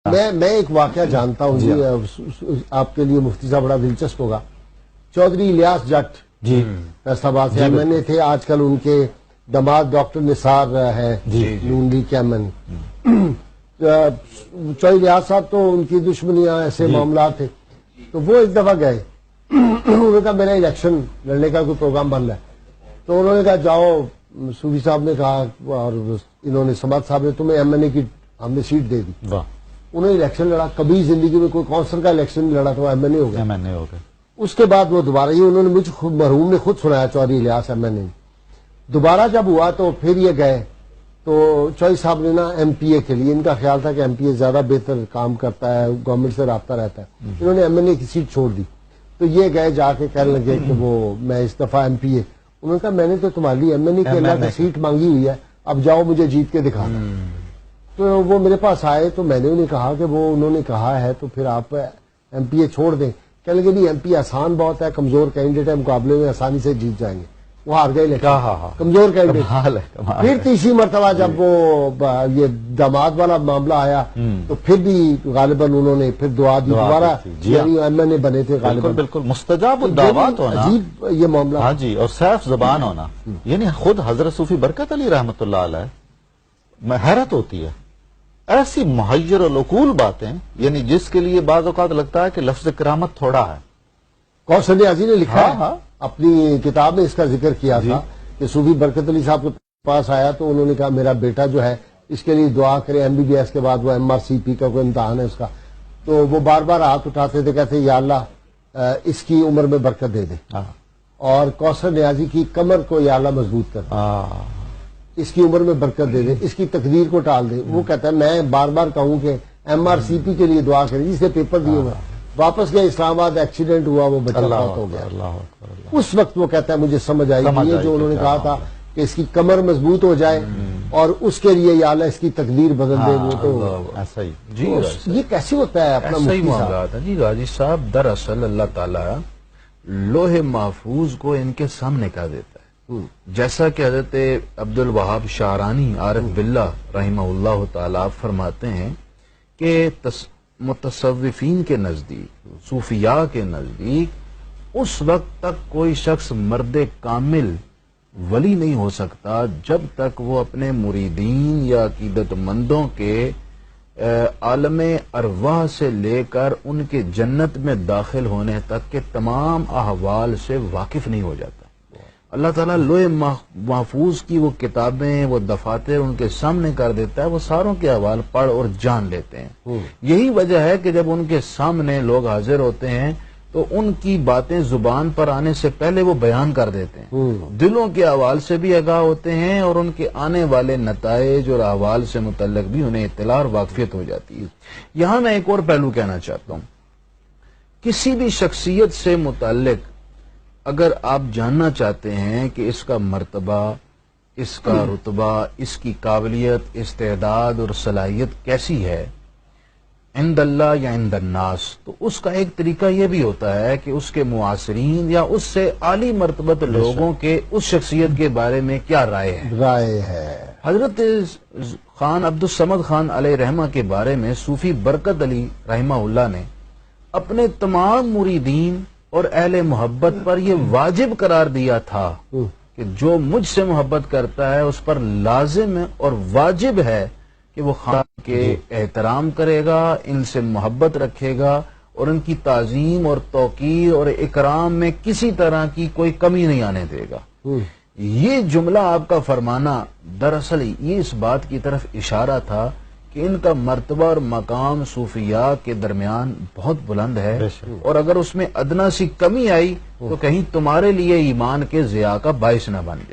میں ایک واقعہ جانتا ہوں جی، آپ کے لیے مفتی صاحب بڑا دلچسپ ہوگا۔ چودھری الیاس جٹ جی فیصل آباد سے ایم این اے تھے، آج کل ان کے داماد ڈاکٹر نثار ہے نون لیگ کے ایم این اے۔ چودھری الیاس صاحب تو ان کی دشمنیاں ایسے معاملات تھے، تو وہ ایک دفعہ گئے، انہوں نے کہا میرا الیکشن لڑنے کا کوئی پروگرام بن رہا ہے، تو انہوں نے کہا جاؤ، صوفی صاحب نے کہا اور انہوں نے سماعت صاحب نے تمہیں ایم این اے کی ہم نے سیٹ دے دی۔ انہوں نے الیکشن لڑا، کبھی زندگی میں کوئی کونسل کا الیکشن لڑا تو ایم این اے ہو گیا۔ اس کے بعد وہ دوبارہ، یہ انہوں نے مجھ مرحوم نے خود سنایا، چودھری الیاس ایم این اے دوبارہ جب ہوا تو پھر یہ گئے، تو چودھری صاحب نے نا ایم پی اے کے لیے، ان کا خیال تھا کہ ایم پی اے زیادہ بہتر کام کرتا ہے، گورنمنٹ سے رابطہ رہتا ہے، انہوں نے ایم این اے کی سیٹ چھوڑ دی۔ تو یہ گئے جا کے کہنے لگے کہ وہ میں اس دفعہ ایم پی اے، انہوں نے کہا میں نے تو تمہاری ایم این اے کی اللہ کی سیٹ مانگی ہوئی ہے، اب جاؤ مجھے جیت کے دکھانا۔ تو وہ میرے پاس آئے تو میں نے انہیں کہا کہ وہ انہوں نے کہا ہے تو پھر آپ ایم پی اے چھوڑ دیں۔ کہنے لگے نہیں، ایم پی اے آسان بہت ہے، کمزور کینڈیڈیٹ ہے، مقابلے میں آسانی سے جیت جائیں گے۔ وہ ہار گئے لیکن کمزور کینڈیڈیٹ۔ پھر تیسری مرتبہ جب وہ یہ داماد والا معاملہ آیا تو پھر بھی غالباً انہوں نے پھر دعا دی، دوبارہ ایم این اے بنے تھے غالباً۔ بالکل مستجاب الدعوات ہونا، عجیب یہ معاملہ۔ ہاں جی، اور سیف زبان ہونا، یعنی خود حضرت صوفی برکت علی رحمۃ اللہ علیہ، میں حیرت ہوتی ہے ایسی محیر العقول باتیں، یعنی جس کے لیے بعض اوقات لگتا ہے کہ لفظ کرامت تھوڑا ہے۔ کوثر نیازی نے لکھا ہے اپنی کتاب میں، اس کا ذکر کیا تھا کہ صوفی برکت علی صاحب کے پاس آیا تو انہوں نے کہا میرا بیٹا جو ہے اس کے لیے دعا کرے، ایم بی بی ایس کے بعد وہ ایم آر سی پی کا کوئی امتحان ہے اس کا، تو وہ بار بار ہاتھ اٹھاتے تھے، کہتے یا اللہ اس کی عمر میں برکت دے دے، اور کوثر نیازی کی کمر کو یا اللہ مضبوط کر دے، اس کی عمر میں برکت دے دے، اس کی تقدیر کو ٹال دے۔ وہ کہتا ہے میں بار بار کہوں کہ ایم آر سی پی کے لیے دعا کریں، جس سے پیپر دیے ہوئے، واپس گئے اسلام آباد، ایکسیڈنٹ ہوا، وہ بچہ فوت ہو گیا۔ اس وقت وہ کہتا ہے مجھے سمجھ آئی یہ جو انہوں نے کہا تھا کہ اس کی کمر مضبوط ہو جائے اور اس کے لیے یا اللہ اس کی تقدیر بدل دے، وہ تو ایسا ہی جی یہ کیسے ہوتا ہے اپنا صحیح معاملات ہے جی غازی صاحب۔ دراصل اللہ تعالیٰ لوح محفوظ کو ان کے سامنے کر دیتا ہے، جیسا کہ حضرت عبد الوہاب شعرانی عارف باللہ رحمہ اللہ تعالیٰ فرماتے ہیں کہ متصوفین کے نزدیک، صوفیاء کے نزدیک اس وقت تک کوئی شخص مرد کامل ولی نہیں ہو سکتا جب تک وہ اپنے مریدین یا عقیدت مندوں کے عالم ارواح سے لے کر ان کے جنت میں داخل ہونے تک کے تمام احوال سے واقف نہیں ہو جاتا۔ اللہ تعالیٰ لوح محفوظ کی وہ کتابیں، وہ دفاتر ان کے سامنے کر دیتا ہے، وہ ساروں کے احوال پڑھ اور جان لیتے ہیں۔ یہی وجہ ہے کہ جب ان کے سامنے لوگ حاضر ہوتے ہیں تو ان کی باتیں زبان پر آنے سے پہلے وہ بیان کر دیتے ہیں، دلوں کے احوال سے بھی آگاہ ہوتے ہیں، اور ان کے آنے والے نتائج اور احوال سے متعلق بھی انہیں اطلاع اور واقفیت ہو جاتی ہے۔ یہاں میں ایک اور پہلو کہنا چاہتا ہوں، کسی بھی شخصیت سے متعلق اگر آپ جاننا چاہتے ہیں کہ اس کا مرتبہ، اس کا رتبہ، اس کی قابلیت، استعداد اور صلاحیت کیسی ہے عند اللہ یا عند الناس، تو اس کا ایک طریقہ یہ بھی ہوتا ہے کہ اس کے معاصرین یا اس سے اعلی مرتبت لوگوں کے اس شخصیت کے بارے میں کیا رائے ہے۔ حضرت خان عبد الصمد خان علیہ رحمہ کے بارے میں صوفی برکت علی رحمہ اللہ نے اپنے تمام مریدین اور اہل محبت پر یہ واجب قرار دیا تھا کہ جو مجھ سے محبت کرتا ہے اس پر لازم اور واجب ہے کہ وہ خان کے احترام کرے گا، ان سے محبت رکھے گا، اور ان کی تعظیم اور توقیر اور اکرام میں کسی طرح کی کوئی کمی نہیں آنے دے گا۔ یہ جملہ آپ کا فرمانا دراصل یہ اس بات کی طرف اشارہ تھا کہ ان کا مرتبہ اور مقام صوفیاء کے درمیان بہت بلند ہے، اور اگر اس میں ادنا سی کمی آئی تو کہیں تمہارے لیے ایمان کے ضیاع کا باعث نہ بن جائے۔